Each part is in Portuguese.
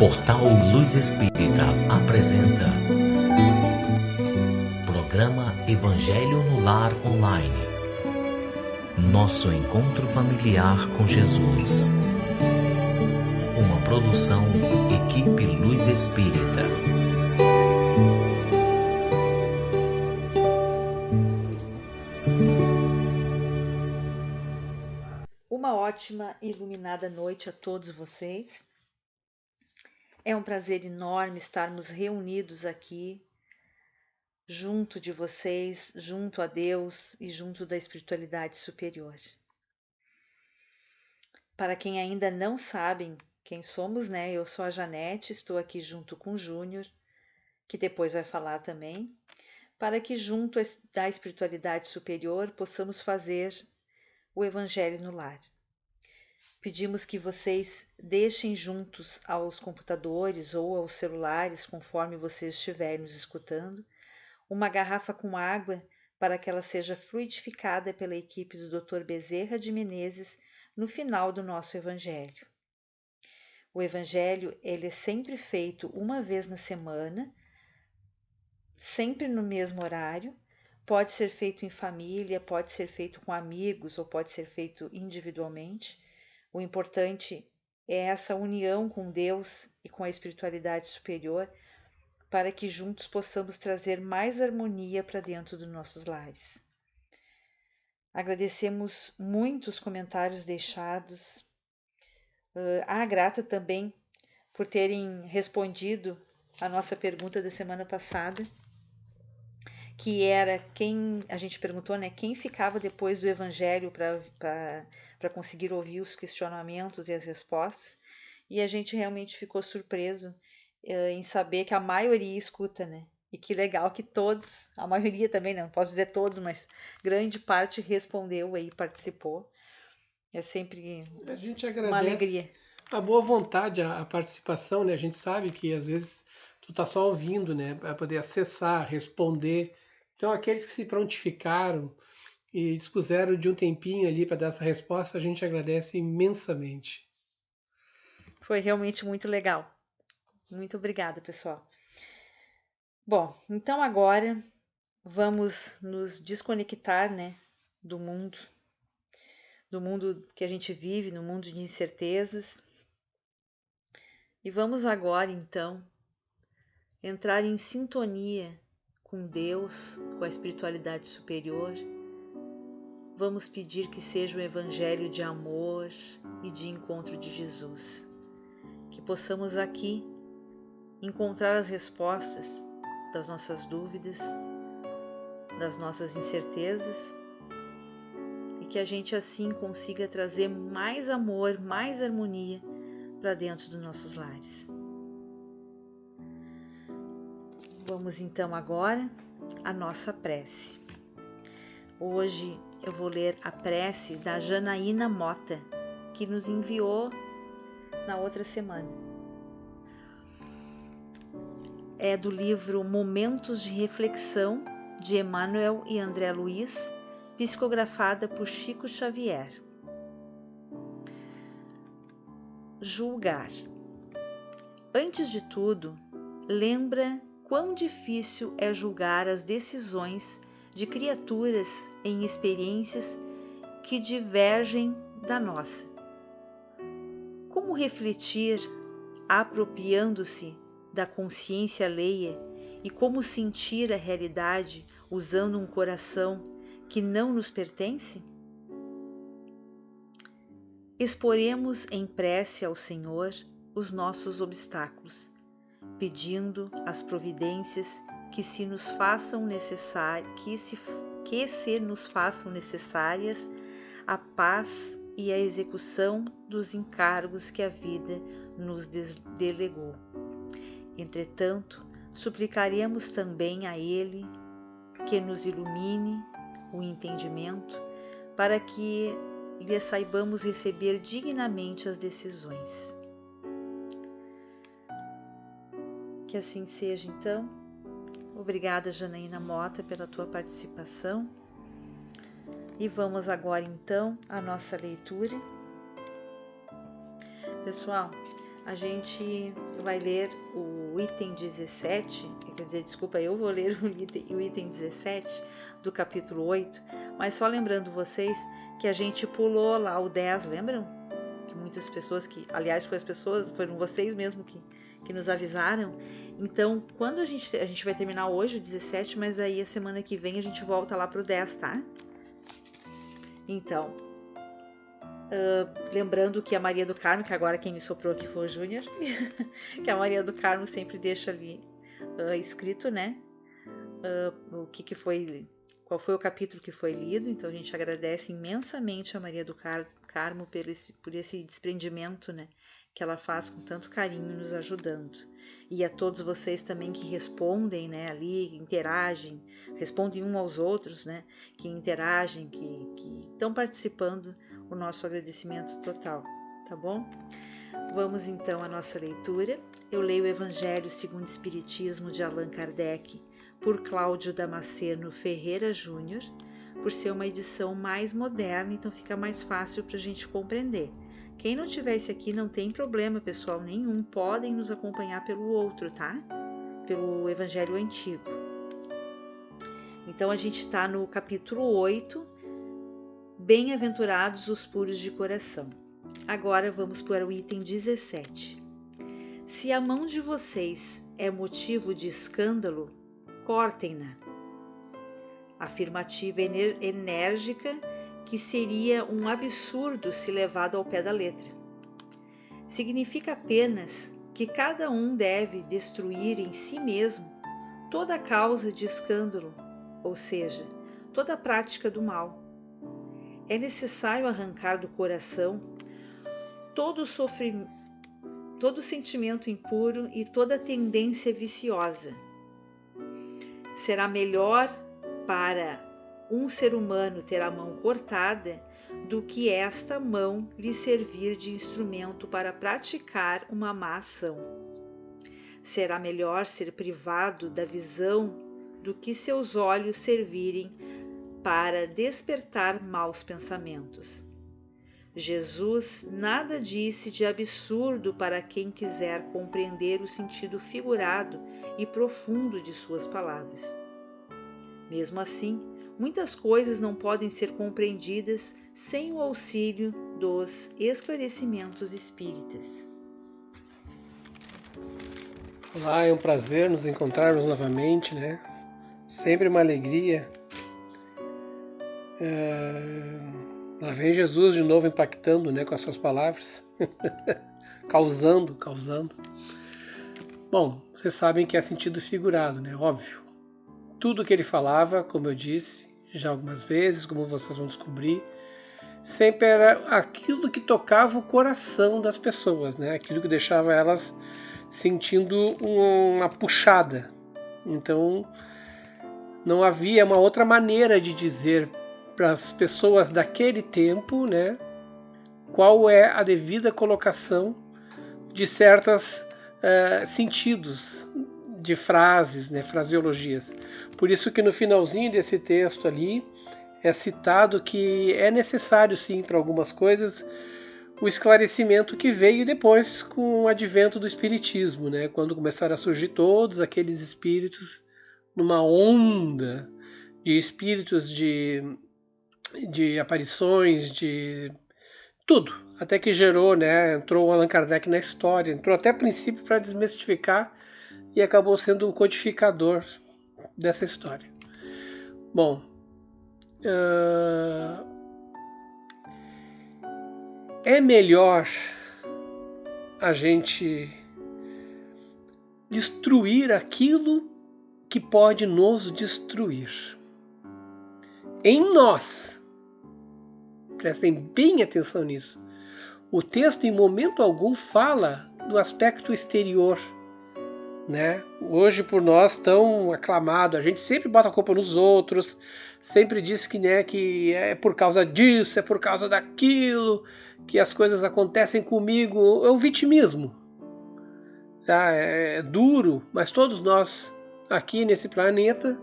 Portal Luz Espírita apresenta Programa Evangelho no Lar Online. Nosso encontro familiar com Jesus. Uma produção Equipe Luz Espírita. Uma ótima e iluminada noite a todos vocês. É um prazer enorme estarmos reunidos aqui, junto de vocês, junto a Deus e junto da espiritualidade superior. Para quem ainda não sabem quem somos, né? Eu sou a Janete, estou aqui junto com o Júnior, que depois vai falar também, para que junto da espiritualidade superior possamos fazer o Evangelho no lar. Pedimos que vocês deixem juntos aos computadores ou aos celulares, conforme vocês estiverem nos escutando, uma garrafa com água para que ela seja fluidificada pela equipe do Dr. Bezerra de Menezes no final do nosso Evangelho. O Evangelho ele é sempre feito uma vez na semana, sempre no mesmo horário. Pode ser feito em família, pode ser feito com amigos ou pode ser feito individualmente. O importante é essa união com Deus e com a espiritualidade superior para que juntos possamos trazer mais harmonia para dentro dos nossos lares. Agradecemos muito os comentários deixados. Grata também por terem respondido a nossa pergunta da semana passada, que era quem, a gente perguntou, né, quem ficava depois do Evangelho para conseguir ouvir os questionamentos e as respostas, e a gente realmente ficou surpreso em saber que a maioria escuta, né, e que legal que todos, a maioria também, não posso dizer todos, mas grande parte respondeu aí, participou, é sempre a gente uma agradece alegria. a boa vontade, a participação, né? A gente sabe que às vezes tu tá só ouvindo, né? Para poder acessar, responder. Então, aqueles que se prontificaram e dispuseram de um tempinho ali para dar essa resposta, a gente agradece imensamente. Foi realmente muito legal. Muito obrigada, pessoal. Bom, então agora vamos nos desconectar, né, do mundo que a gente vive, no mundo de incertezas. E vamos agora, então, entrar em sintonia com Deus, com a espiritualidade superior. Vamos pedir que seja um evangelho de amor e de encontro de Jesus. Que possamos aqui encontrar as respostas das nossas dúvidas, das nossas incertezas, e que a gente assim consiga trazer mais amor, mais harmonia para dentro dos nossos lares. Vamos então agora à nossa prece. Hoje eu vou ler a prece da Janaína Mota, que nos enviou na outra semana. É do livro Momentos de Reflexão, de Emmanuel e André Luiz, psicografada por Chico Xavier. Julgar. Antes de tudo, lembra quão difícil é julgar as decisões de criaturas em experiências que divergem da nossa. Como refletir apropriando-se da consciência alheia e como sentir a realidade usando um coração que não nos pertence? Exporemos em prece ao Senhor os nossos obstáculos, pedindo as providências que se nos façam necessárias a paz e a execução dos encargos que a vida nos delegou. Entretanto, suplicaremos também a Ele que nos ilumine o entendimento para que lhe saibamos receber dignamente as decisões. Que assim seja, então. Obrigada, Janaína Mota, pela tua participação. E vamos agora, então, à nossa leitura. Pessoal, a gente vai ler o item 17, quer dizer, desculpa, eu vou ler o item 17 do capítulo 8, mas só lembrando vocês que a gente pulou lá o 10, lembram? Que muitas pessoas aliás, foram vocês mesmo que nos avisaram. Então, quando a gente vai terminar hoje o 17, mas aí a semana que vem a gente volta lá pro 10, tá? Então, lembrando que a Maria do Carmo, que agora quem me soprou aqui foi o Júnior, que a Maria do Carmo sempre deixa ali escrito, né? O que foi, qual foi o capítulo que foi lido. Então a gente agradece imensamente a Maria do Carmo por esse desprendimento, né? Que ela faz com tanto carinho nos ajudando. E a todos vocês também que respondem, né, ali, interagem, respondem uns aos outros, né, que interagem, que estão participando, o nosso agradecimento total, tá bom? Vamos então à nossa leitura. Eu leio o Evangelho segundo o Espiritismo de Allan Kardec, por Cláudio Damasceno Ferreira Júnior, por ser uma edição mais moderna, então fica mais fácil para a gente compreender. Quem não tivesse aqui não tem problema, pessoal, nenhum. Podem nos acompanhar pelo outro, tá? Pelo Evangelho Antigo. Então, a gente está no capítulo 8, Bem-aventurados os puros de coração. Agora vamos para o item 17. Se a mão de vocês é motivo de escândalo, cortem-na. Afirmativa enérgica que seria um absurdo se levado ao pé da letra. Significa apenas que cada um deve destruir em si mesmo toda causa de escândalo, ou seja, toda prática do mal. É necessário arrancar do coração todo sofrimento, todo sentimento impuro e toda tendência viciosa. Será melhor para um ser humano ter a mão cortada do que esta mão lhe servir de instrumento para praticar uma má ação. Será melhor ser privado da visão do que seus olhos servirem para despertar maus pensamentos. Jesus nada disse de absurdo para quem quiser compreender o sentido figurado e profundo de suas palavras. Mesmo assim, muitas coisas não podem ser compreendidas sem o auxílio dos esclarecimentos espíritas. Olá, é um prazer nos encontrarmos novamente, né? Sempre uma alegria. Lá vem Jesus de novo impactando, né, com as suas palavras, causando. Bom, vocês sabem que é sentido figurado, né? Óbvio. Tudo que ele falava, como eu disse já algumas vezes, como vocês vão descobrir, sempre era aquilo que tocava o coração das pessoas, né? Aquilo que deixava elas sentindo uma puxada. Então, não havia uma outra maneira de dizer para as pessoas daquele tempo, né, qual é a devida colocação de certos sentidos de frases, né, fraseologias. Por isso que no finalzinho desse texto ali é citado que é necessário sim para algumas coisas o esclarecimento que veio depois com o advento do espiritismo, né, quando começaram a surgir todos aqueles espíritos numa onda de espíritos de aparições, de tudo, até que gerou, né, entrou o Allan Kardec na história, entrou até a princípio para desmistificar e acabou sendo o codificador dessa história. Bom, é melhor a gente destruir aquilo que pode nos destruir. Em nós. Prestem bem atenção nisso. O texto em momento algum fala do aspecto exterior, né? Hoje por nós tão aclamado, a gente sempre bota a culpa nos outros, sempre diz que, né, que é por causa disso, é por causa daquilo, que as coisas acontecem comigo. É o vitimismo. Tá? É duro, mas todos nós aqui nesse planeta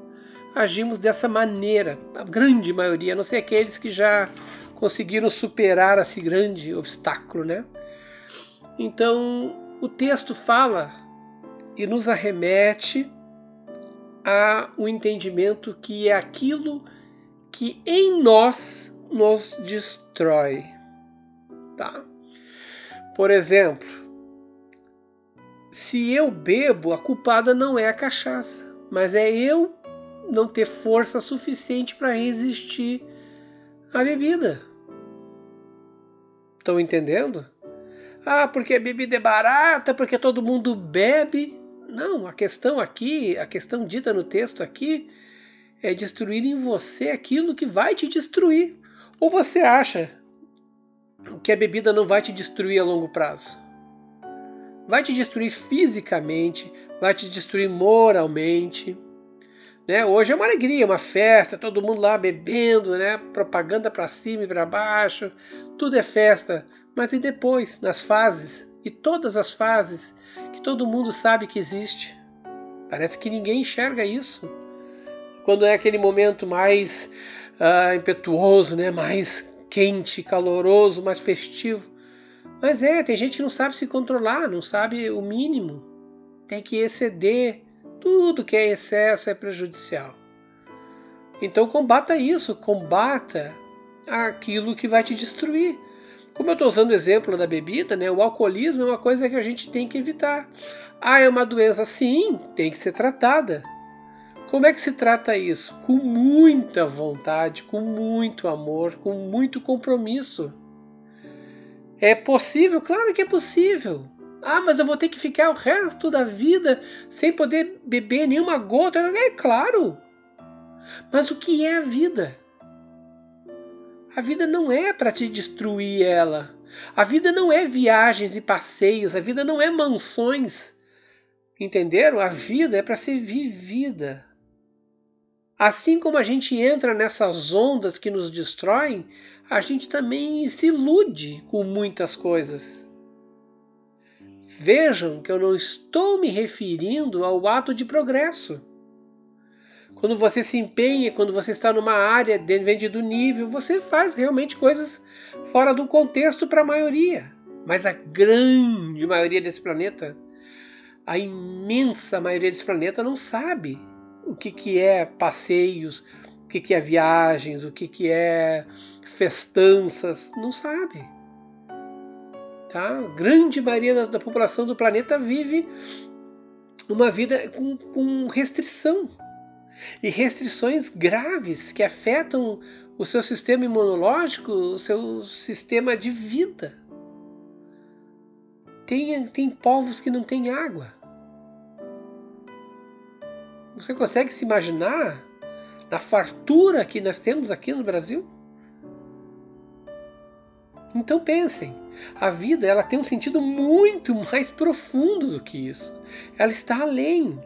agimos dessa maneira, a grande maioria, a não ser aqueles que já conseguiram superar esse grande obstáculo, né? Então, o texto fala e nos arremete a um entendimento que é aquilo que em nós nos destrói. Tá? Por exemplo, se eu bebo, a culpada não é a cachaça, mas é eu não ter força suficiente para resistir à bebida. Estão entendendo? Ah, porque a bebida é barata, porque todo mundo bebe. Não, a questão aqui, a questão dita no texto aqui, é destruir em você aquilo que vai te destruir. Ou você acha que a bebida não vai te destruir a longo prazo? Vai te destruir fisicamente, vai te destruir moralmente. Né? Hoje é uma alegria, uma festa, todo mundo lá bebendo, né? Propaganda para cima e para baixo, tudo é festa. Mas e depois, nas fases, e todas as fases que todo mundo sabe que existe? Parece que ninguém enxerga isso. Quando é aquele momento mais impetuoso, né? Mais quente, caloroso, mais festivo. Mas tem gente que não sabe se controlar, não sabe o mínimo. Tem que exceder. Tudo que é excesso é prejudicial. Então combata isso, combata aquilo que vai te destruir. Como eu estou usando o exemplo da bebida, né, o alcoolismo é uma coisa que a gente tem que evitar. Ah, é uma doença? Sim, tem que ser tratada. Como é que se trata isso? Com muita vontade, com muito amor, com muito compromisso. É possível? Claro que é possível. Ah, mas eu vou ter que ficar o resto da vida sem poder beber nenhuma gota. É claro. Mas o que é a vida? A vida não é para te destruir ela. A vida não é viagens e passeios. A vida não é mansões. Entenderam? A vida é para ser vivida. Assim como a gente entra nessas ondas que nos destroem, a gente também se ilude com muitas coisas. Vejam que eu não estou me referindo ao ato de progresso. Quando você se empenha, quando você está numa área depende do nível, você faz realmente coisas fora do contexto para a maioria. Mas a grande maioria desse planeta, a imensa maioria desse planeta não sabe o que é passeios, o que é viagens, o que é festanças, não sabe. Tá? A grande maioria da população do planeta vive uma vida com restrição. E restrições graves que afetam o seu sistema imunológico, o seu sistema de vida. Tem povos que não têm água. Você consegue se imaginar a fartura que nós temos aqui no Brasil? Então pensem, a vida ela tem um sentido muito mais profundo do que isso. Ela está além.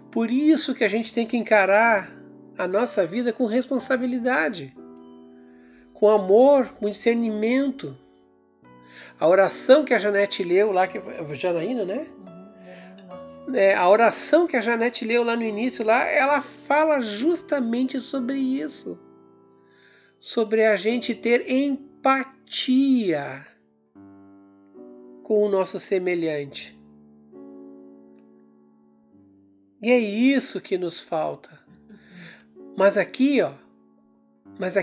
Por isso que a gente tem que encarar a nossa vida com responsabilidade, com amor, com discernimento. A oração que a Janete leu lá, que foi Janaína, né? A oração que a Janete leu lá no início, lá, ela fala justamente sobre isso. Sobre a gente ter empatia com o nosso semelhante. E é isso que nos falta. Mas aqui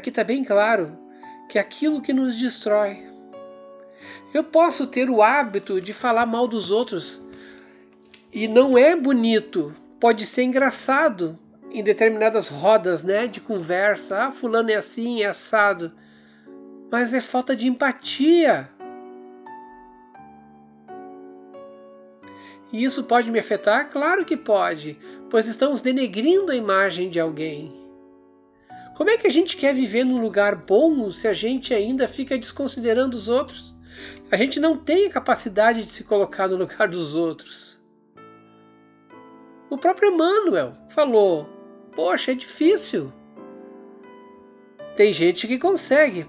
está bem claro que aquilo que nos destrói. Eu posso ter o hábito de falar mal dos outros e não é bonito, pode ser engraçado em determinadas rodas, né, de conversa. Ah, fulano é assim, é assado. Mas é falta de empatia. E isso pode me afetar? Claro que pode, pois estamos denegrindo a imagem de alguém. Como é que a gente quer viver num lugar bom se a gente ainda fica desconsiderando os outros? A gente não tem a capacidade de se colocar no lugar dos outros. O próprio Emmanuel falou, poxa, é difícil. Tem gente que consegue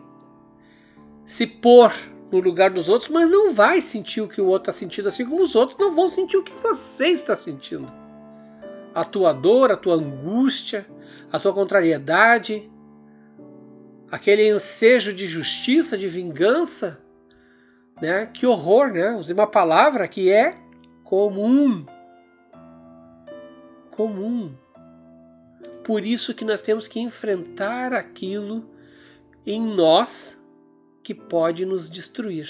se pôr no lugar dos outros, mas não vai sentir o que o outro está sentindo, assim como os outros não vão sentir o que você está sentindo. A tua dor, a tua angústia, a tua contrariedade, aquele ensejo de justiça, de vingança, né? Que horror, né? Usei uma palavra que é comum. Comum. Por isso que nós temos que enfrentar aquilo em nós que pode nos destruir.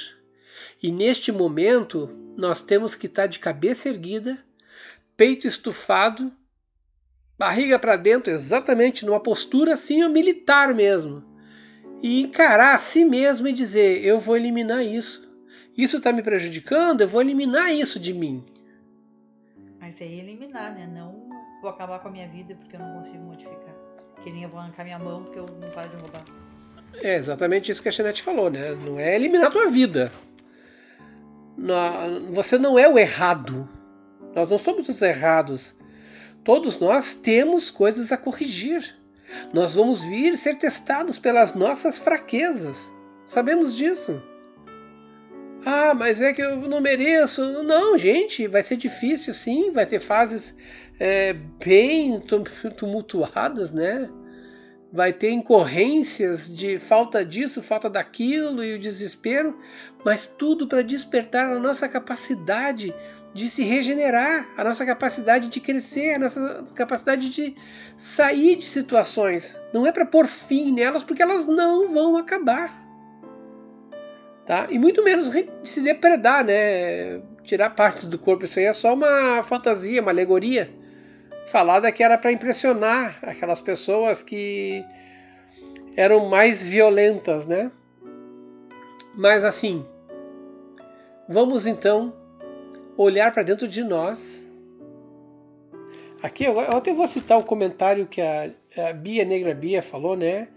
E neste momento, nós temos que estar de cabeça erguida, peito estufado, barriga para dentro, exatamente numa postura assim, militar mesmo. E encarar a si mesmo e dizer, eu vou eliminar isso. Isso está me prejudicando, eu vou eliminar isso de mim. Mas é eliminar, né? Não vou acabar com a minha vida porque eu não consigo modificar. Que nem eu vou arrancar minha mão porque eu não paro de roubar. É exatamente isso que a Jeanette falou, né? Não é eliminar a tua vida. Você não é o errado. Nós não somos os errados. Todos nós temos coisas a corrigir. Nós vamos vir ser testados pelas nossas fraquezas. Sabemos disso. Ah, mas é que eu não mereço. Não, gente, vai ser difícil sim. Vai ter fases bem tumultuadas, né? Vai ter incorrências de falta disso, falta daquilo e o desespero, mas tudo para despertar a nossa capacidade de se regenerar, a nossa capacidade de crescer, a nossa capacidade de sair de situações. Não é para pôr fim nelas, porque elas não vão acabar. Tá? E muito menos se depredar, né? Tirar partes do corpo, isso aí é só uma fantasia, uma alegoria. Falada que era para impressionar aquelas pessoas que eram mais violentas, né? Mas assim, vamos então olhar para dentro de nós. Aqui eu até vou citar o comentário que a Bia Negra Bia falou, né?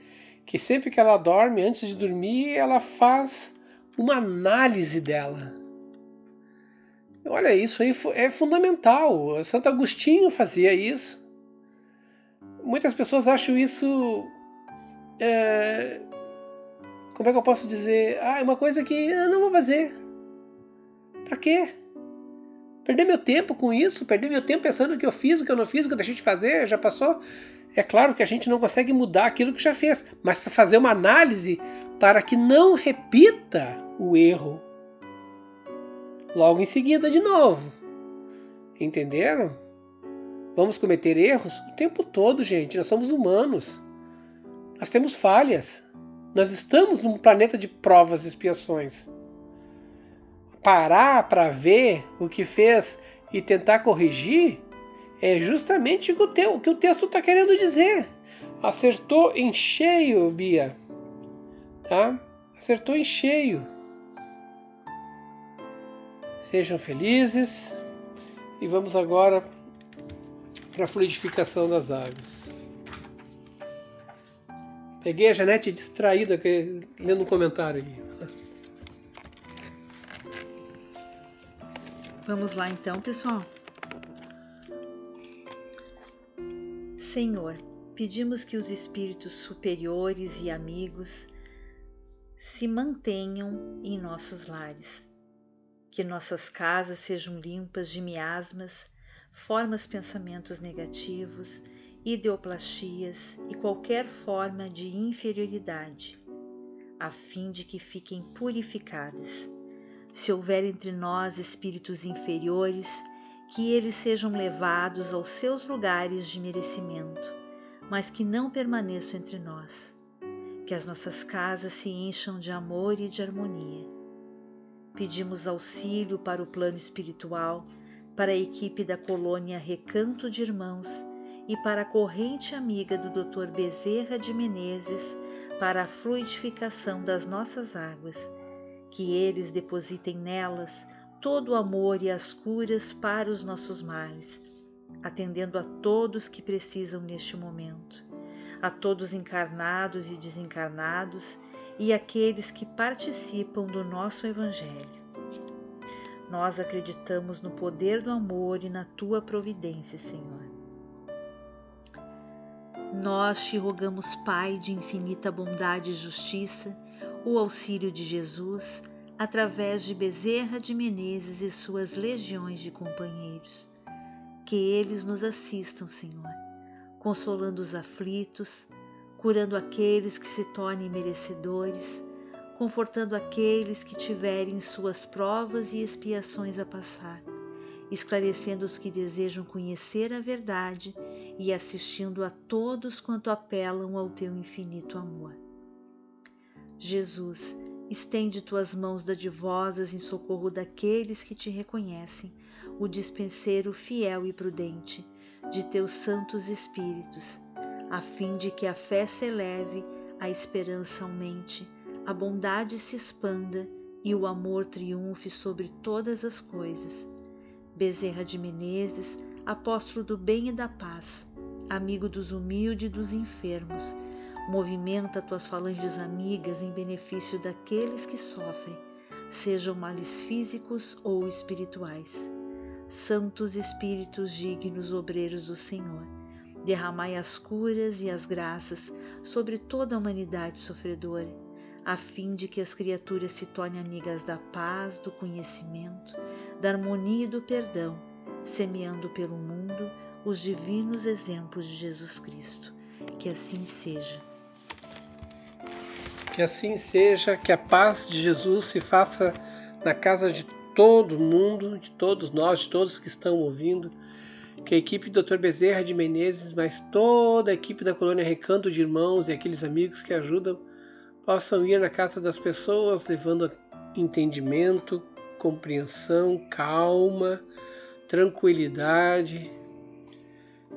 Que sempre que ela dorme, antes de dormir, ela faz uma análise dela. Olha, isso aí é fundamental. Santo Agostinho fazia isso. Muitas pessoas acham isso... como é que eu posso dizer? É uma coisa que eu não vou fazer. Pra quê? Perder meu tempo com isso? Perder meu tempo pensando o que eu fiz, o que eu não fiz, o que eu deixei de fazer, já passou? É claro que a gente não consegue mudar aquilo que já fez, mas para fazer uma análise para que não repita o erro logo em seguida de novo. Entenderam? Vamos cometer erros o tempo todo, gente. Nós somos humanos. Nós temos falhas. Nós estamos num planeta de provas e expiações. Parar para ver o que fez e tentar corrigir é justamente o que o texto está querendo dizer. Acertou em cheio, Bia. Tá? Acertou em cheio. Sejam felizes. E vamos agora para a fluidificação das águas. Peguei a Jeanette distraída lendo um comentário aí. Vamos lá então, pessoal. Senhor, pedimos que os espíritos superiores e amigos se mantenham em nossos lares. Que nossas casas sejam limpas de miasmas, formas pensamentos negativos, ideoplastias e qualquer forma de inferioridade, a fim de que fiquem purificadas. Se houver entre nós espíritos inferiores, que eles sejam levados aos seus lugares de merecimento, mas que não permaneçam entre nós. Que as nossas casas se encham de amor e de harmonia. Pedimos auxílio para o plano espiritual, para a equipe da colônia Recanto de Irmãos e para a corrente amiga do Dr. Bezerra de Menezes para a fluidificação das nossas águas, que eles depositem nelas todo o amor e as curas para os nossos males, atendendo a todos que precisam neste momento, a todos encarnados e desencarnados e aqueles que participam do nosso Evangelho. Nós acreditamos no poder do amor e na Tua providência, Senhor. Nós te rogamos, Pai de infinita bondade e justiça, o auxílio de Jesus, através de Bezerra de Menezes e suas legiões de companheiros. Que eles nos assistam, Senhor, consolando os aflitos, curando aqueles que se tornem merecedores, confortando aqueles que tiverem suas provas e expiações a passar, esclarecendo os que desejam conhecer a verdade e assistindo a todos quanto apelam ao teu infinito amor. Jesus, estende tuas mãos dadivosas em socorro daqueles que te reconhecem, o dispenseiro fiel e prudente de teus santos espíritos, a fim de que a fé se eleve, a esperança aumente, a bondade se expanda e o amor triunfe sobre todas as coisas. Bezerra de Menezes, apóstolo do bem e da paz, amigo dos humildes e dos enfermos, movimenta tuas falanges amigas em benefício daqueles que sofrem, sejam males físicos ou espirituais. Santos Espíritos dignos obreiros do Senhor, derramai as curas e as graças sobre toda a humanidade sofredora, a fim de que as criaturas se tornem amigas da paz, do conhecimento, da harmonia e do perdão, semeando pelo mundo os divinos exemplos de Jesus Cristo. Que assim seja. Que assim seja, que a paz de Jesus se faça na casa de todo mundo, de todos nós, de todos que estão ouvindo. Que a equipe do Dr. Bezerra de Menezes, mas toda a equipe da Colônia Recanto de Irmãos e aqueles amigos que ajudam, possam ir na casa das pessoas, levando entendimento, compreensão, calma, tranquilidade,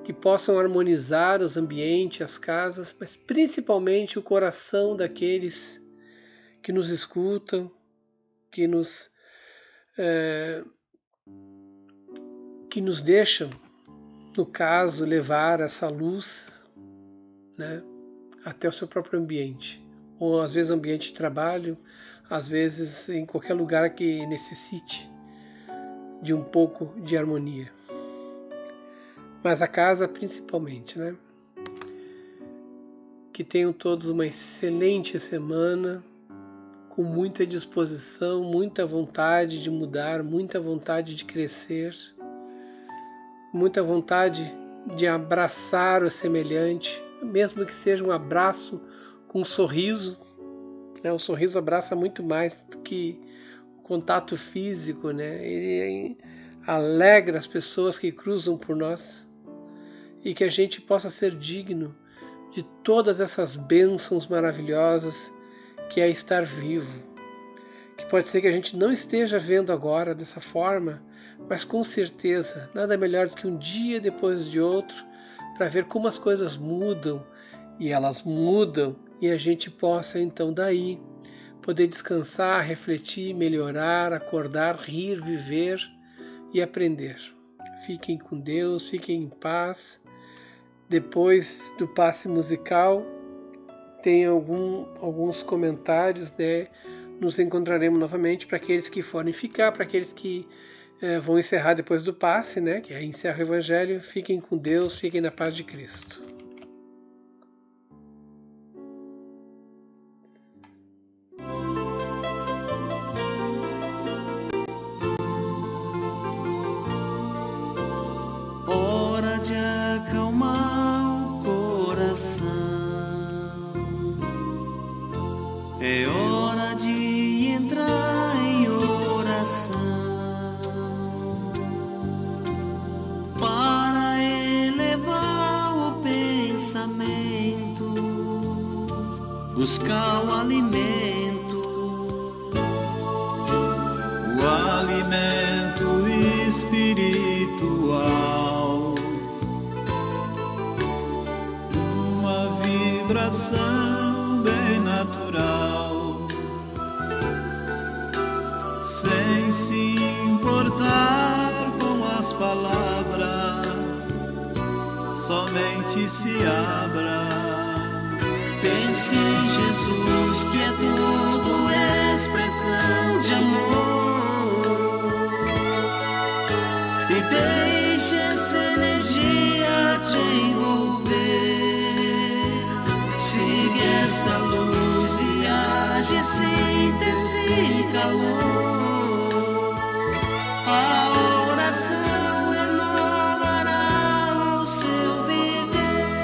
que possam harmonizar os ambientes, as casas, mas principalmente o coração daqueles que nos escutam, que nos deixam, no caso, levar essa luz, né, até o seu próprio ambiente, ou às vezes ambiente de trabalho, às vezes em qualquer lugar que necessite de um pouco de harmonia. Mas a casa principalmente, né? Que tenham todos uma excelente semana, com muita disposição, muita vontade de mudar, muita vontade de crescer, muita vontade de abraçar o semelhante, mesmo que seja um abraço com um sorriso, né? O sorriso abraça muito mais do que o contato físico, né? Ele alegra as pessoas que cruzam por nós, e que a gente possa ser digno de todas essas bênçãos maravilhosas que é estar vivo. Que pode ser que a gente não esteja vendo agora dessa forma, mas com certeza nada melhor do que um dia depois de outro para ver como as coisas mudam, e elas mudam, e a gente possa então daí poder descansar, refletir, melhorar, acordar, rir, viver e aprender. Fiquem com Deus, fiquem em paz. Depois do passe musical, tem alguns comentários, né? Nos encontraremos novamente para aqueles que forem ficar, para aqueles que vão encerrar depois do passe, né? Que aí encerra o Evangelho. Fiquem com Deus, fiquem na paz de Cristo. Hora de acalmar o coração, é hora de entrar em oração, para elevar o pensamento, buscar o alimento espiritual, uma vibração bem natural, sem se importar com as palavras, somente se abra. Pense em Jesus, que é tudo expressão de amor, e deixe essa energia te envolver. Siga essa luz, viaje, síntese e calor. A oração renovará o seu viver.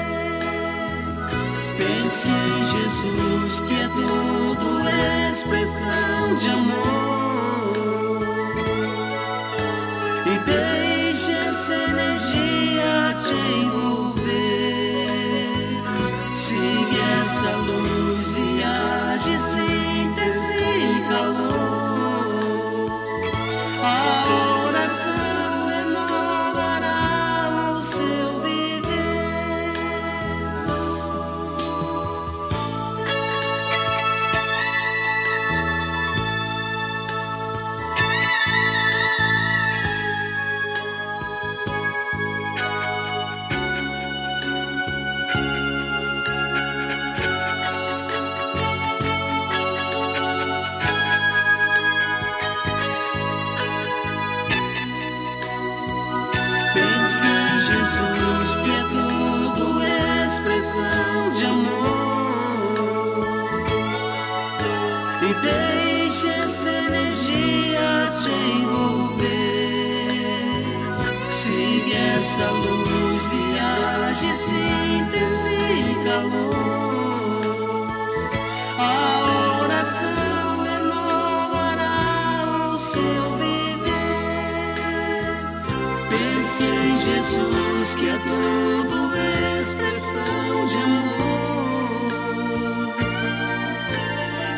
Pense em Jesus, que é tudo expressão de amor. E deixe essa energia te envolver. Siga essa luz, viaje, síntese e calor. A oração renovará o seu viver. Pense em Jesus, que é tudo expressão de amor. E deixe essa energia te envolver. Siga essa luz, viaje, síntese e calor. A oração renovará o seu viver. Pense em Jesus, que é tudo expressão de amor.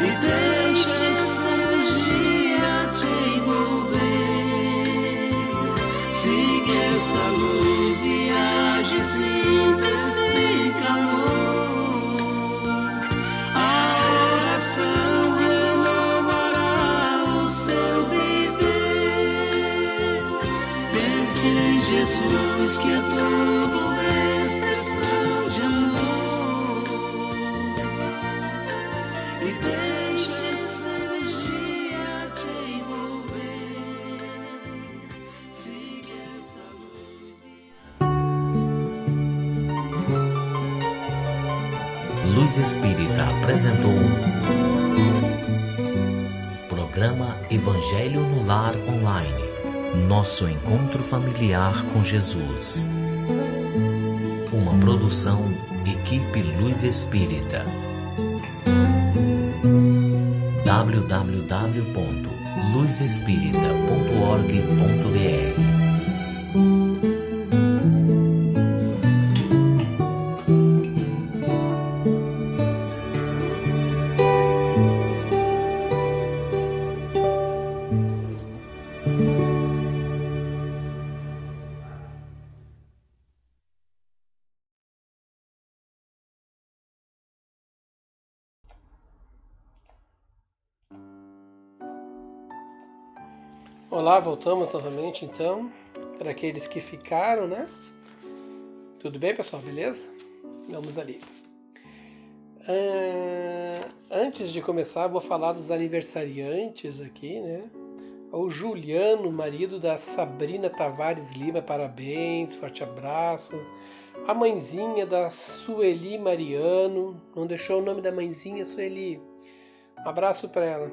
E deixe essa energia te envolver. Siga essa luz, viaje, síntese e calor. A oração renovará o seu viver. Pense em Jesus, que é tudo expressão de amor. E deixe essa energia te envolver. Siga essa luz. Luz Espírita apresentou programa Evangelho no Lar Online. Nosso encontro familiar com Jesus. Uma produção Equipe Luz Espírita. www.luzespirita.org.br Olá, voltamos novamente então, para aqueles que ficaram, né? Tudo bem, pessoal? Beleza? Vamos ali. Antes de começar, vou falar dos aniversariantes aqui, né? O Juliano, marido da Sabrina Tavares Lima, parabéns, forte abraço. A mãezinha da Sueli Mariano, não deixou o nome da mãezinha, Sueli. Um abraço para ela.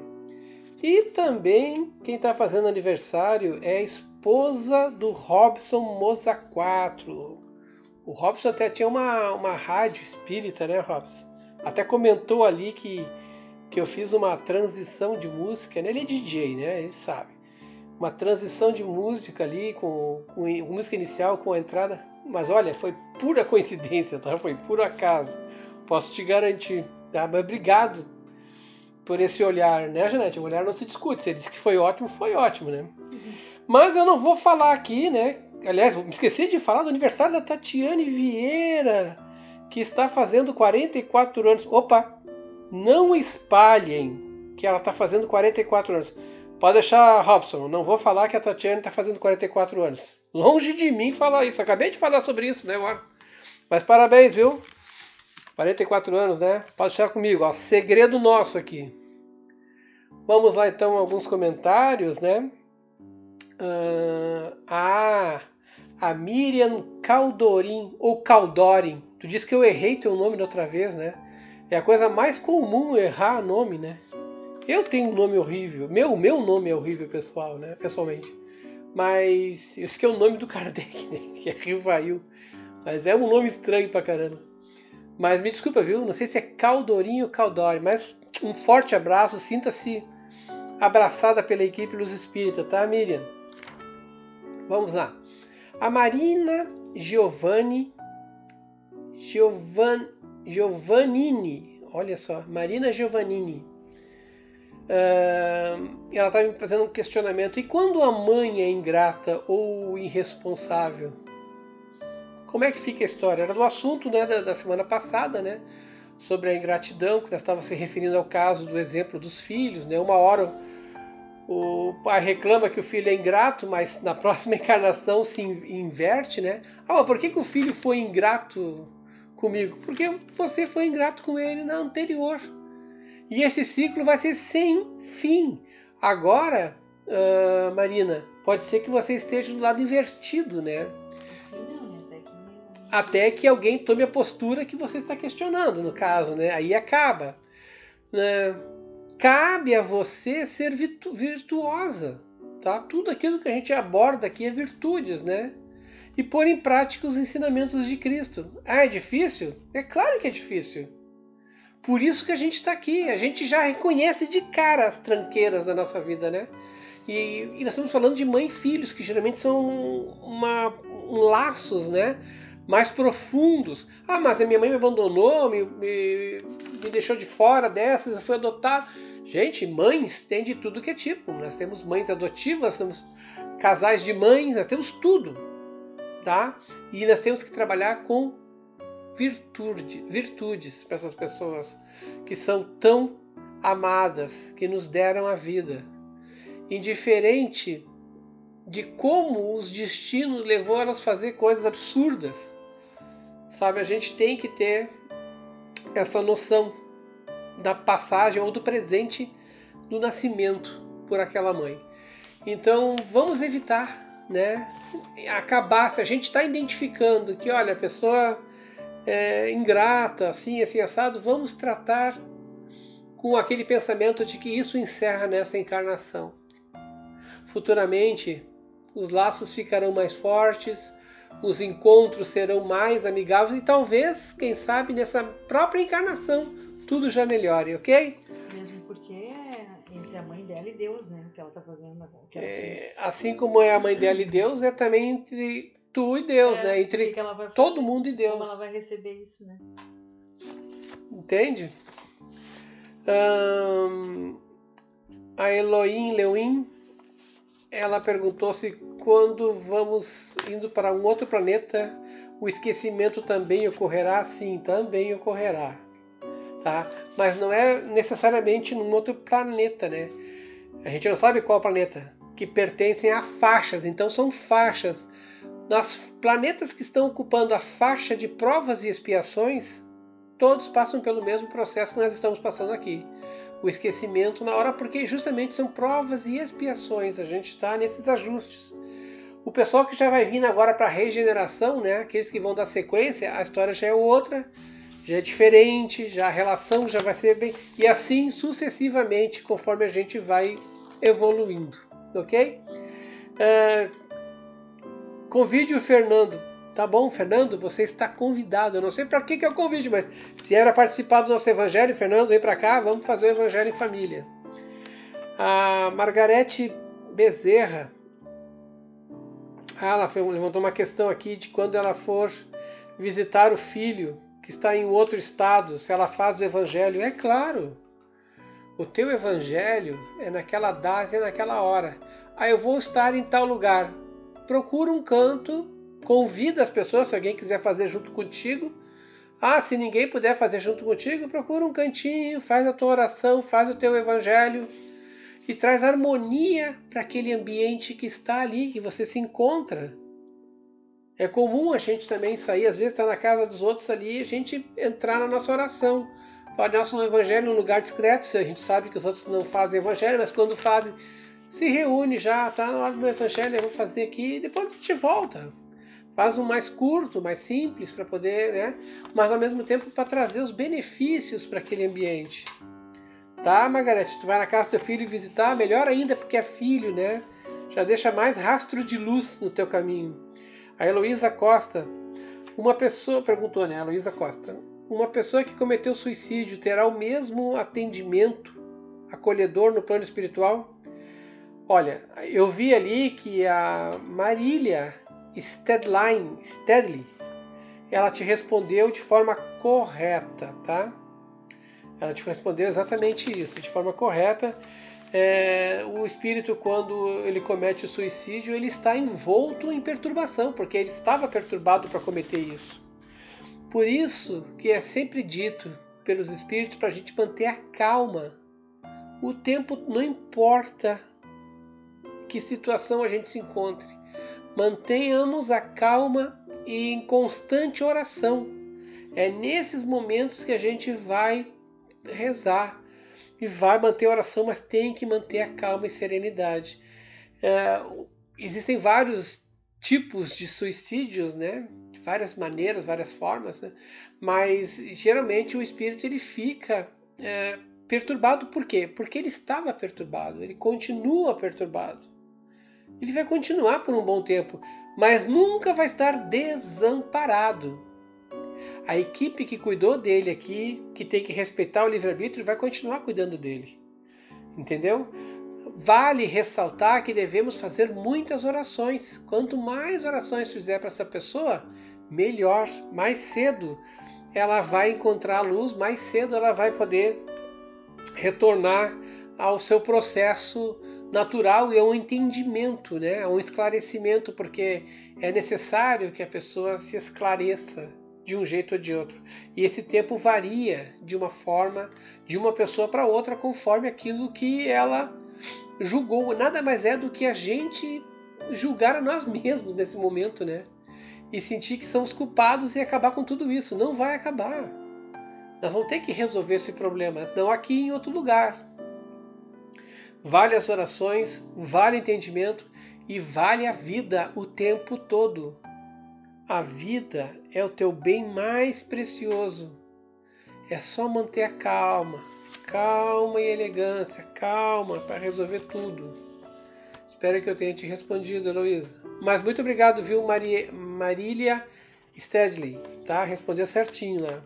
E também quem está fazendo aniversário é a esposa do Robson Moza 4. O Robson até tinha uma rádio espírita, né, Robson? Até comentou ali que eu fiz uma transição de música, né? Ele é DJ, né? Ele sabe. Uma transição de música ali, com música inicial, com a entrada. Mas olha, foi pura coincidência, tá? Foi puro acaso. Posso te garantir. Tá? Mas obrigado por esse olhar, né, Janete? O olhar não se discute. Você disse que foi ótimo, né? Mas eu não vou falar aqui, né? Aliás, me esqueci de falar do aniversário da Tatiane Vieira, que está fazendo 44 anos. Opa! Não espalhem que ela está fazendo 44 anos. Pode deixar, Robson, não vou falar que a Tatiane está fazendo 44 anos. Longe de mim falar isso. Acabei de falar sobre isso, né, agora. Mas parabéns, viu? 44 anos, né? Pode deixar comigo, ó. Segredo nosso aqui. Vamos lá, então, alguns comentários, né? A Miriam Caldorim, ou Caldorim. Tu disse que eu errei teu nome da outra vez, né? É a coisa mais comum errar nome, né? Eu tenho um nome horrível. Meu nome é horrível, pessoal, né? Pessoalmente. Mas esse que é o nome do Kardec, né? Que é Rivail. Mas é um nome estranho pra caramba. Mas me desculpa, viu? Não sei se é Caldorinho ou Caldori, mas um forte abraço. Sinta-se abraçada pela equipe Luz Espírita, tá, Miriam? Vamos lá. A Marina Giovannini, olha só, Marina Giovannini. Ela está me fazendo um questionamento. E quando a mãe é ingrata ou irresponsável? Como é que fica a história? Era do assunto, né, da semana passada, né? Sobre a ingratidão, que nós estávamos se referindo ao caso do exemplo dos filhos, né? Uma hora o pai reclama que o filho é ingrato, mas na próxima encarnação se inverte, né? Mas por que o filho foi ingrato comigo? Porque você foi ingrato com ele na anterior. E esse ciclo vai ser sem fim. Agora, Marina, pode ser que você esteja do lado invertido, né? Até que alguém tome a postura que você está questionando, no caso, né? Aí acaba. Cabe a você ser virtuosa, tá? Tudo aquilo que a gente aborda aqui é virtudes, né? E pôr em prática os ensinamentos de Cristo. Ah, é difícil? É claro que é difícil. Por isso que a gente está aqui. A gente já reconhece de cara as tranqueiras da nossa vida, né? E nós estamos falando de mãe e filhos, que geralmente são laços, né? Mais profundos. Ah, mas a minha mãe me abandonou, me deixou de fora dessas, eu fui adotado. Gente, mães tem de tudo que é tipo. Nós temos mães adotivas, temos casais de mães, nós temos tudo, tá? E nós temos que trabalhar com virtudes para essas pessoas que são tão amadas, que nos deram a vida. Indiferente de como os destinos levou elas a fazer coisas absurdas. Sabe, a gente tem que ter essa noção da passagem ou do presente do nascimento por aquela mãe. Então, vamos evitar, né? Acabar, se a gente está identificando que, olha, a pessoa é ingrata, assim assado, vamos tratar com aquele pensamento de que isso encerra nessa encarnação. Futuramente, os laços ficarão mais fortes, os encontros serão mais amigáveis e talvez, quem sabe, nessa própria encarnação, tudo já melhore, ok? Mesmo porque é entre a mãe dela e Deus, né? O que ela está fazendo agora. O que ela fez. Assim como é a mãe dela e Deus, é também entre tu e Deus, né? Entre que ela vai todo fazer? mundo e Deus. Como ela vai receber isso, né? Entende? A Elohim Leuim, ela perguntou se quando vamos indo para um outro planeta, o esquecimento também ocorrerá? Sim, também ocorrerá. Tá? Mas não é necessariamente num outro planeta, né? A gente não sabe qual planeta, que pertencem a faixas, então são faixas. Nos planetas que estão ocupando a faixa de provas e expiações, todos passam pelo mesmo processo que nós estamos passando aqui. O esquecimento na hora, porque justamente são provas e expiações, a gente está nesses ajustes. O pessoal que já vai vindo agora para a regeneração, né? Aqueles que vão dar sequência, a história já é outra, já é diferente, já a relação já vai ser bem... E assim sucessivamente, conforme a gente vai evoluindo, ok? Convide o Fernando. Tá bom, Fernando? Você está convidado. Eu não sei para que é o convite, mas se era participar do nosso evangelho, Fernando, vem para cá, vamos fazer o evangelho em família. A Margarete Bezerra, ela levantou uma questão aqui de quando ela for visitar o filho que está em outro estado, se ela faz o evangelho. É claro, o teu evangelho é naquela data e naquela hora. Eu vou estar em tal lugar. Procura um canto, convida as pessoas, se alguém quiser fazer junto contigo. Se ninguém puder fazer junto contigo, procura um cantinho, faz a tua oração, faz o teu evangelho e traz harmonia para aquele ambiente que está ali, que você se encontra. É comum a gente também sair, às vezes está na casa dos outros ali, e a gente entrar na nossa oração. Falar nosso evangelho num lugar discreto, a gente sabe que os outros não fazem evangelho, mas quando fazem, se reúne já, tá na hora do meu evangelho, eu vou fazer aqui, e depois a gente volta. Faz um mais curto, mais simples, para poder, né? Mas ao mesmo tempo para trazer os benefícios para aquele ambiente. Tá, Margarete? Tu vai na casa do teu filho visitar, melhor ainda porque é filho, né? Já deixa mais rastro de luz no teu caminho. A Heloísa Costa, uma pessoa perguntou, né? A Heloísa Costa, uma pessoa que cometeu suicídio terá o mesmo atendimento acolhedor no plano espiritual? Olha, eu vi ali que a Marília Stedley, ela te respondeu de forma correta, tá? Ela te respondeu exatamente isso, de forma correta. O espírito, quando ele comete o suicídio, ele está envolto em perturbação, porque ele estava perturbado para cometer isso. Por isso que é sempre dito pelos espíritos para a gente manter a calma. O tempo não importa que situação a gente se encontre. Mantenhamos a calma e em constante oração. É nesses momentos que a gente vai rezar e vai manter a oração, mas tem que manter a calma e serenidade. Existem vários tipos de suicídios, né? De várias maneiras, várias formas, né? Mas geralmente o espírito ele fica perturbado. Por quê? Porque ele estava perturbado, ele continua perturbado. Ele vai continuar por um bom tempo, mas nunca vai estar desamparado. A equipe que cuidou dele aqui, que tem que respeitar o livre-arbítrio, vai continuar cuidando dele. Entendeu? Vale ressaltar que devemos fazer muitas orações. Quanto mais orações fizer para essa pessoa, melhor. Mais cedo ela vai encontrar a luz, mais cedo ela vai poder retornar ao seu processo natural e ao entendimento, né? A um esclarecimento, porque é necessário que a pessoa se esclareça de um jeito ou de outro. E esse tempo varia de uma forma, de uma pessoa para outra, conforme aquilo que ela julgou. Nada mais é do que a gente julgar a nós mesmos nesse momento, né? E sentir que somos culpados e acabar com tudo isso. Não vai acabar. Nós vamos ter que resolver esse problema, não aqui em outro lugar. Vale as orações, vale o entendimento e vale a vida o tempo todo. A vida é o teu bem mais precioso. É só manter a calma e elegância, calma para resolver tudo. Espero que eu tenha te respondido, Heloísa. Mas muito obrigado, viu, Marília Stedley, tá? Respondeu certinho lá.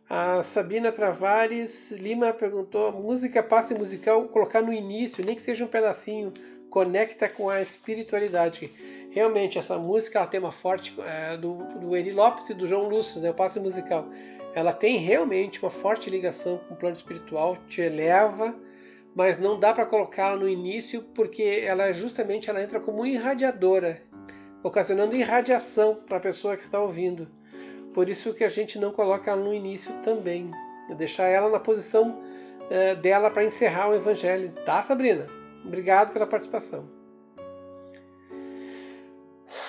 A Sabina Travares Lima perguntou: música, passe musical, colocar no início, nem que seja um pedacinho, conecta com a espiritualidade. Realmente, essa música ela tem uma forte, do Eri Lopes e do João Lúcio, né, o passe musical. Ela tem realmente uma forte ligação com o plano espiritual, te eleva, mas não dá para colocá-la no início, porque ela justamente ela entra como irradiadora, ocasionando irradiação para a pessoa que está ouvindo. Por isso que a gente não coloca ela no início também. Deixar ela na posição dela para encerrar o Evangelho. Tá, Sabrina? Obrigado pela participação.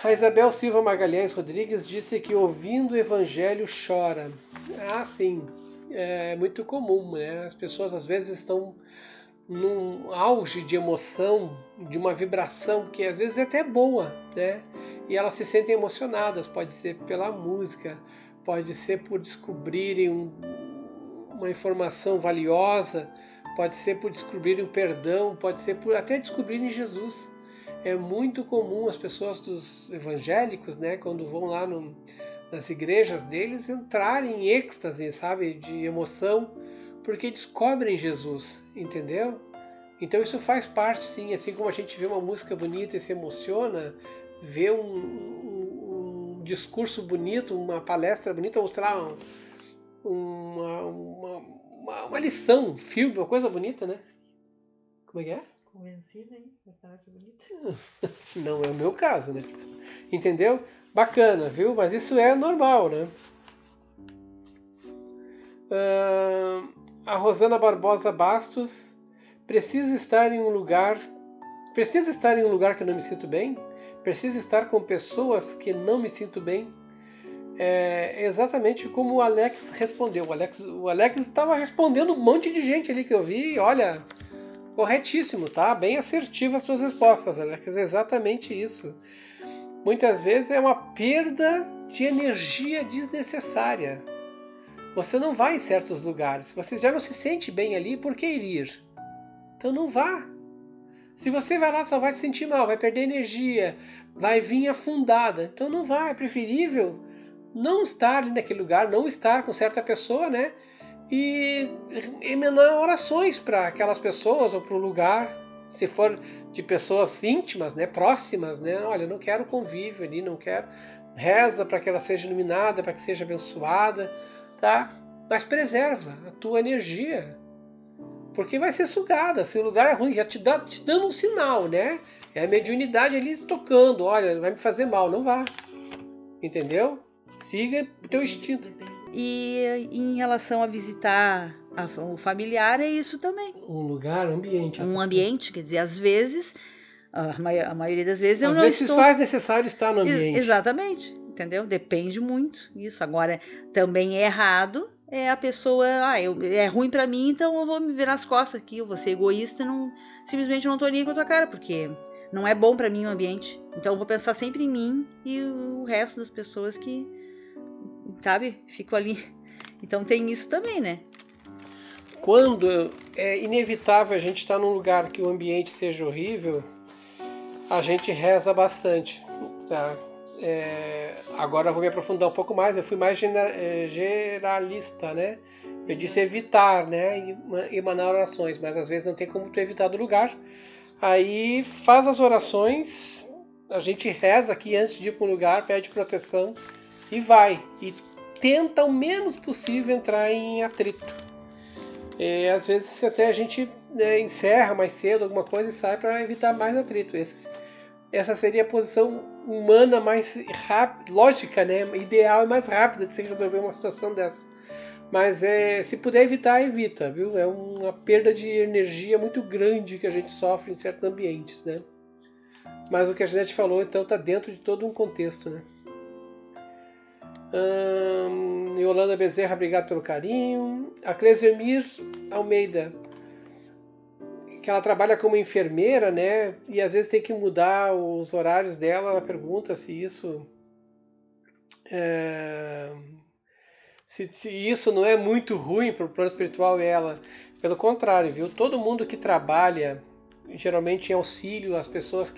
A Isabel Silva Magalhães Rodrigues disse que ouvindo o Evangelho chora. Ah, sim. É muito comum, né? As pessoas às vezes estão num auge de emoção, de uma vibração que às vezes é até boa, né? E elas se sentem emocionadas, pode ser pela música, pode ser por descobrirem uma informação valiosa, pode ser por descobrirem o perdão, pode ser por até descobrirem Jesus. É muito comum as pessoas dos evangélicos, né, quando vão lá nas igrejas deles, entrarem em êxtase, sabe, de emoção, porque descobrem Jesus, entendeu? Então isso faz parte, sim, assim como a gente vê uma música bonita e se emociona, vê um discurso bonito, uma palestra bonita, mostrar uma lição, um filme, uma coisa bonita, né? Como é que é? Convencida, hein? Uma palestra bonita. Não é o meu caso, né? Entendeu? Bacana, viu? Mas isso é normal, né? A Rosana Barbosa Bastos: preciso estar em um lugar que eu não me sinto bem? Preciso estar com pessoas que não me sinto bem? É exatamente como o Alex respondeu. O Alex estava respondendo um monte de gente ali que eu vi. Olha, corretíssimo, tá? Bem assertivo as suas respostas, Alex. É exatamente isso. Muitas vezes é uma perda de energia desnecessária. Você não vai em certos lugares. Você já não se sente bem ali, por que ir? Então não vá. Se você vai lá, só vai se sentir mal, vai perder energia, vai vir afundada. Então não vá, é preferível não estar ali naquele lugar, não estar com certa pessoa, né? E emanar orações para aquelas pessoas ou para o lugar, se for de pessoas íntimas, né, próximas, né? Olha, eu não quero convívio ali, não quero. Reza para que ela seja iluminada, para que seja abençoada, tá? Mas preserva a tua energia, porque vai ser sugada. Se o lugar é ruim, já te dando um sinal, né? É a mediunidade ali tocando, olha, vai me fazer mal, não vá. Entendeu? Siga o teu instinto. E em relação a visitar o familiar, é isso também. Um lugar, ambiente. Um ambiente, quer dizer, às vezes, a maioria das vezes eu Às não vezes estou... se faz necessário estar no ambiente. Exatamente, entendeu? Depende muito isso. Agora, também é errado a pessoa, é ruim pra mim, então eu vou me virar as costas aqui, eu vou ser egoísta, simplesmente não tô nem com a tua cara, porque não é bom pra mim o ambiente. Então eu vou pensar sempre em mim e o resto das pessoas que, sabe, fico ali. Então tem isso também, né? Quando é inevitável a gente estar num lugar que o ambiente seja horrível, a gente reza bastante, tá? Agora eu vou me aprofundar um pouco mais, eu fui mais geralista, né? Eu disse evitar, né? Emanar orações, mas às vezes não tem como tu evitar do lugar. Aí faz as orações, a gente reza aqui antes de ir para um lugar, pede proteção e vai. E tenta o menos possível entrar em atrito. Às vezes até a gente encerra mais cedo alguma coisa e sai para evitar mais atrito. Essa seria a posição humana mais rápida, lógica, né? Ideal e mais rápida de se resolver uma situação dessa. Mas se puder evitar, evita, viu? É uma perda de energia muito grande que a gente sofre em certos ambientes, né? Mas o que a Janete falou, então, está dentro de todo um contexto, né? Yolanda Bezerra, obrigado pelo carinho. A Clesemir Almeida, que ela trabalha como enfermeira, né? E às vezes tem que mudar os horários dela. Ela pergunta se isso se isso não é muito ruim para o plano espiritual. Ela, pelo contrário, viu? Todo mundo que trabalha geralmente em auxílio às pessoas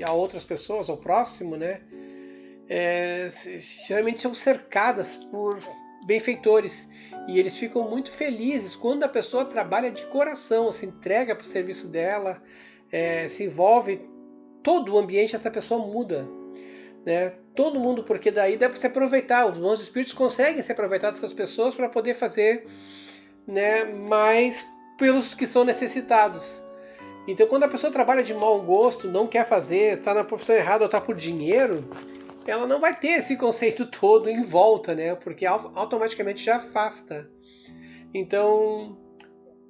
a outras pessoas, ao próximo, né? Geralmente são cercadas por benfeitores e eles ficam muito felizes quando a pessoa trabalha de coração, se entrega para o serviço dela, se envolve. Todo o ambiente essa pessoa muda, né? Todo mundo, porque daí dá para se aproveitar, os bons espíritos conseguem se aproveitar dessas pessoas para poder fazer, né, mais pelos que são necessitados. Então quando a pessoa trabalha de mau gosto, não quer fazer, está na profissão errada ou está por dinheiro, ela não vai ter esse conceito todo em volta, né? Porque automaticamente já afasta. Então,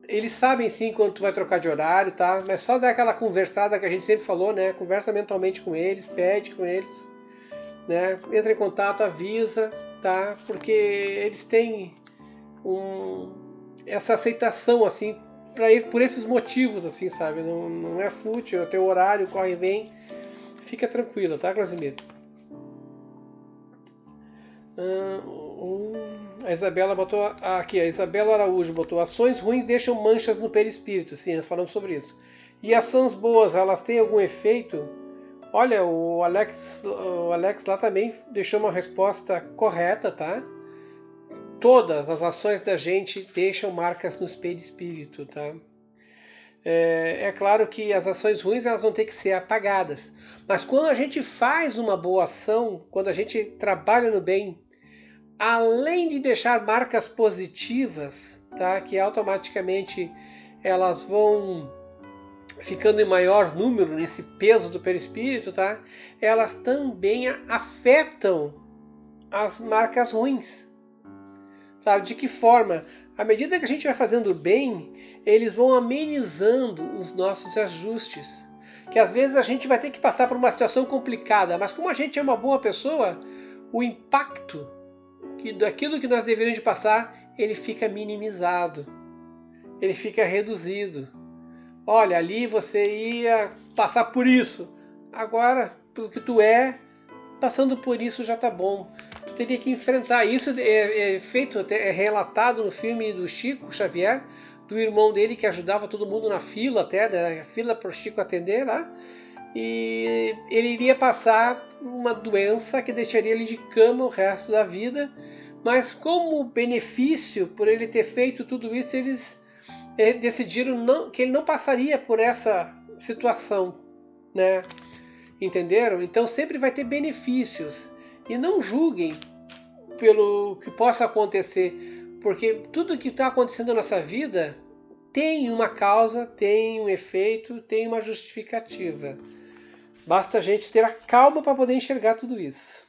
eles sabem sim quando tu vai trocar de horário, tá? Mas só dar aquela conversada que a gente sempre falou, né? Conversa mentalmente com eles, pede com eles, né? Entra em contato, avisa, tá? Porque eles têm essa aceitação, assim, por esses motivos, assim, sabe? Não é fútil, é o teu horário, corre e vem. Fica tranquila, tá, Clasimir? A Isabela botou aqui, a Isabela Araújo botou: ações ruins deixam manchas no perispírito. Sim, nós falamos sobre isso. E ações boas, elas têm algum efeito? Olha, o Alex lá também deixou uma resposta correta, tá? Todas as ações da gente deixam marcas no perispírito, tá? É claro que as ações ruins elas vão ter que ser apagadas. Mas quando a gente faz uma boa ação, quando a gente trabalha no bem, além de deixar marcas positivas, tá? Que automaticamente elas vão ficando em maior número nesse peso do perispírito, tá? Elas também afetam as marcas ruins. Sabe? De que forma? À medida que a gente vai fazendo bem, eles vão amenizando os nossos ajustes. Que às vezes a gente vai ter que passar por uma situação complicada, mas como a gente é uma boa pessoa, o impacto daquilo que nós deveríamos de passar, ele fica minimizado, ele fica reduzido. Olha, ali você ia passar por isso, agora, pelo que tu passando por isso já tá bom. Tu teria que enfrentar isso, é relatado no filme do Chico Xavier, do irmão dele que ajudava todo mundo na fila até, né, a fila para o Chico atender lá, e ele iria passar uma doença que deixaria ele de cama o resto da vida, mas como benefício por ele ter feito tudo isso, eles decidiram que ele não passaria por essa situação, né? Entenderam? Então sempre vai ter benefícios. E não julguem pelo que possa acontecer, porque tudo que está acontecendo na nossa vida tem uma causa, tem um efeito, tem uma justificativa. Basta a gente ter a calma para poder enxergar tudo isso.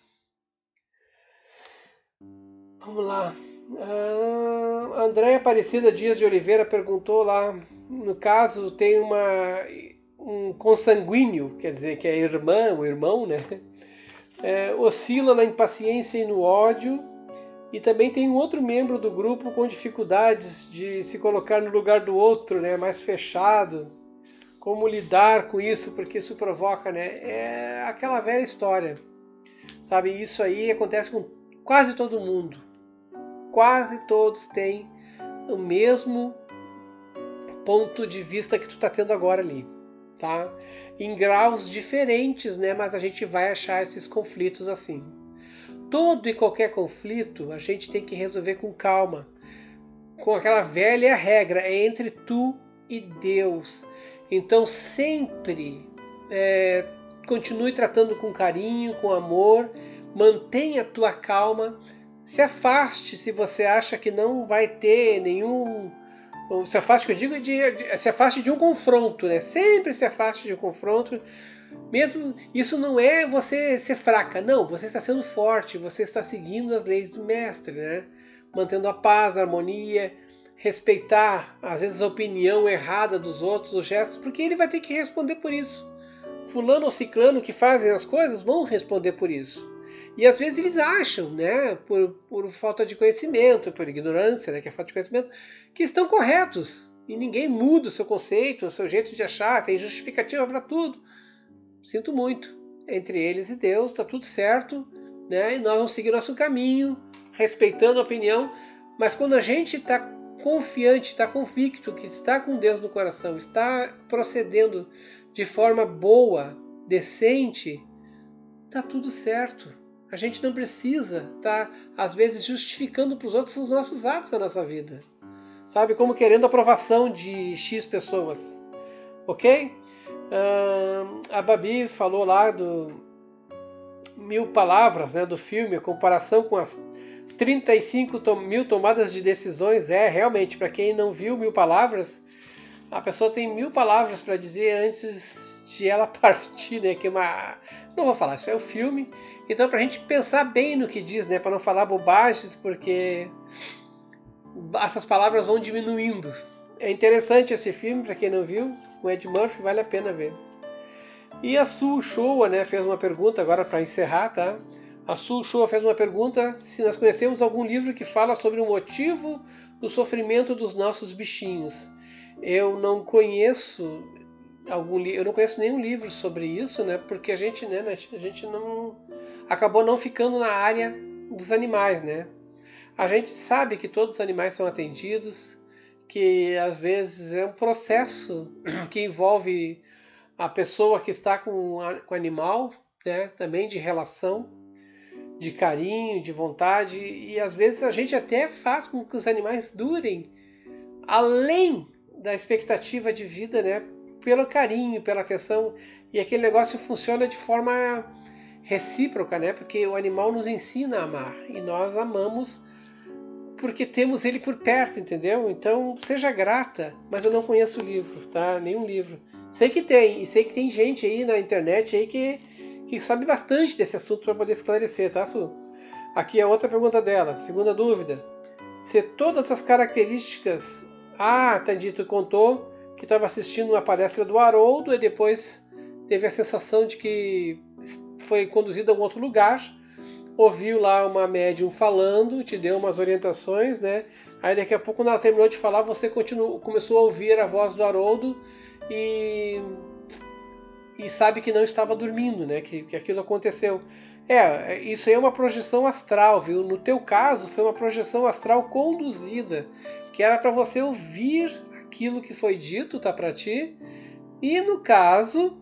Vamos lá. A Andréia Aparecida Dias de Oliveira perguntou lá, no caso tem um consanguíneo, quer dizer que é irmã, o irmão, né? Oscila na impaciência e no ódio, e também tem um outro membro do grupo com dificuldades de se colocar no lugar do outro, né? Mais fechado. Como lidar com isso, porque isso provoca, né? É aquela velha história, sabe? Isso aí acontece com quase todo mundo. Quase todos têm o mesmo ponto de vista que tu está tendo agora ali, tá? Em graus diferentes, né? Mas a gente vai achar esses conflitos assim. Todo e qualquer conflito a gente tem que resolver com calma, com aquela velha regra, é entre tu e Deus. Então sempre continue tratando com carinho, com amor, mantenha a tua calma, se afaste se você acha que não vai ter nenhum... Se afaste, que eu digo, se afaste de um confronto, né? Sempre se afaste de um confronto. Mesmo isso não é você ser fraca, não, você está sendo forte, você está seguindo as leis do mestre, né? Mantendo a paz, a harmonia, respeitar às vezes a opinião errada dos outros, os gestos, porque ele vai ter que responder por isso. Fulano ou ciclano que fazem as coisas vão responder por isso. E às vezes eles acham, né, por falta de conhecimento, por ignorância, né, que é falta de conhecimento, que estão corretos. E ninguém muda o seu conceito, o seu jeito de achar, tem justificativa para tudo. Sinto muito. Entre eles e Deus, está tudo certo, né? E nós vamos seguir nosso caminho, respeitando a opinião. Mas quando a gente está confiante, está convicto que está com Deus no coração, está procedendo de forma boa, decente, está tudo certo. A gente não precisa estar, às vezes, justificando para os outros os nossos atos da nossa vida. Sabe? Como querendo a aprovação de X pessoas. Ok? A Babi falou lá do 1000 palavras, né, do filme, a comparação com as 35.000 tomadas de decisões. Realmente, para quem não viu 1000 palavras, a pessoa tem 1000 palavras para dizer antes de ela partir, né? Que não vou falar, isso é o filme. Então, para a gente pensar bem no que diz, né? Para não falar bobagens, porque essas palavras vão diminuindo. É interessante esse filme, para quem não viu, o Ed Murphy, vale a pena ver. E a Su Showa, né, fez uma pergunta agora para encerrar, tá? A Su Showa fez uma pergunta se nós conhecemos algum livro que fala sobre o motivo do sofrimento dos nossos bichinhos. Eu não conheço eu não conheço nenhum livro sobre isso, né? Porque a gente não acabou não ficando na área dos animais, né? A gente sabe que todos os animais são atendidos, que às vezes é um processo que envolve a pessoa que está com o animal, né? Também de relação, de carinho, de vontade, e às vezes a gente até faz com que os animais durem além da expectativa de vida, né? Pelo carinho, pela atenção, e aquele negócio funciona de forma recíproca, né? Porque o animal nos ensina a amar, e nós amamos porque temos ele por perto, entendeu? Então, seja grata, mas eu não conheço o livro, tá? Nenhum livro. Sei que tem, e sei que tem gente aí na internet aí que sabe bastante desse assunto para poder esclarecer, tá, Su? Aqui é outra pergunta dela, segunda dúvida. Se todas as características... Tandi, tu contou que estava assistindo uma palestra do Haroldo e depois teve a sensação de que foi conduzido a um outro lugar, ouviu lá uma médium falando, te deu umas orientações, né? Aí daqui a pouco, quando ela terminou de falar, você começou a ouvir a voz do Haroldo e sabe que não estava dormindo, né? Que aquilo aconteceu. Isso aí é uma projeção astral, viu? No teu caso, foi uma projeção astral conduzida, que era para você ouvir aquilo que foi dito, tá, para ti. E no caso,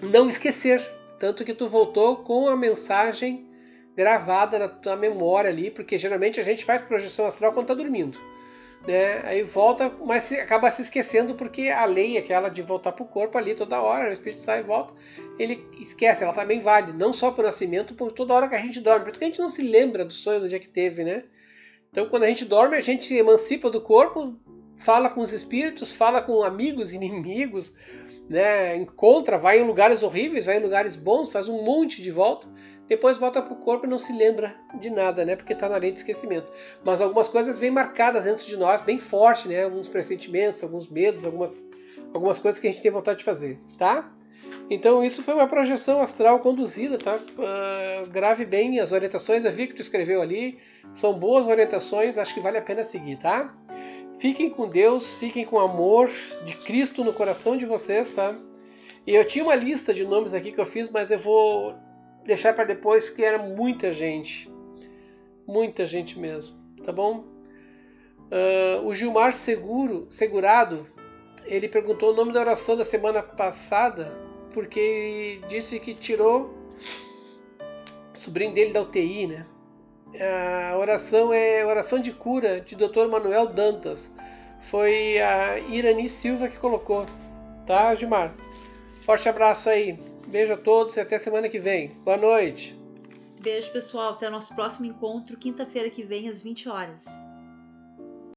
não esquecer. Tanto que tu voltou com a mensagem gravada na tua memória ali, porque geralmente a gente faz projeção astral quando tá dormindo, né? Aí volta, mas acaba se esquecendo porque a lei, aquela de voltar pro corpo ali toda hora, o espírito sai e volta, ele esquece, ela também vale, não só pro nascimento, por toda hora que a gente dorme, porque a gente não se lembra do sonho no dia que teve, né? Então quando a gente dorme, a gente se emancipa do corpo, fala com os espíritos, fala com amigos, inimigos, né? Encontra, vai em lugares horríveis, vai em lugares bons, faz um monte de volta, depois volta pro corpo e não se lembra de nada, né? Porque está na lei de esquecimento. Mas algumas coisas bem marcadas dentro de nós, bem forte, né? Alguns pressentimentos, alguns medos, algumas coisas que a gente tem vontade de fazer, tá? Então isso foi uma projeção astral conduzida, tá? Grave bem as orientações, eu vi que tu escreveu ali, são boas orientações, acho que vale a pena seguir, tá? Fiquem com Deus, fiquem com o amor de Cristo no coração de vocês, tá? E eu tinha uma lista de nomes aqui que eu fiz, mas eu vou deixar para depois, porque era muita gente mesmo, tá bom? O Gilmar Segurado, ele perguntou o nome da oração da semana passada, porque disse que tirou o sobrinho dele da UTI, né? A oração é oração de cura de Dr. Manuel Dantas. Foi a Irani Silva que colocou, tá, Gilmar? Forte abraço aí. Beijo a todos e até semana que vem. Boa noite. Beijo, pessoal. Até o nosso próximo encontro, quinta-feira que vem, às 20 horas.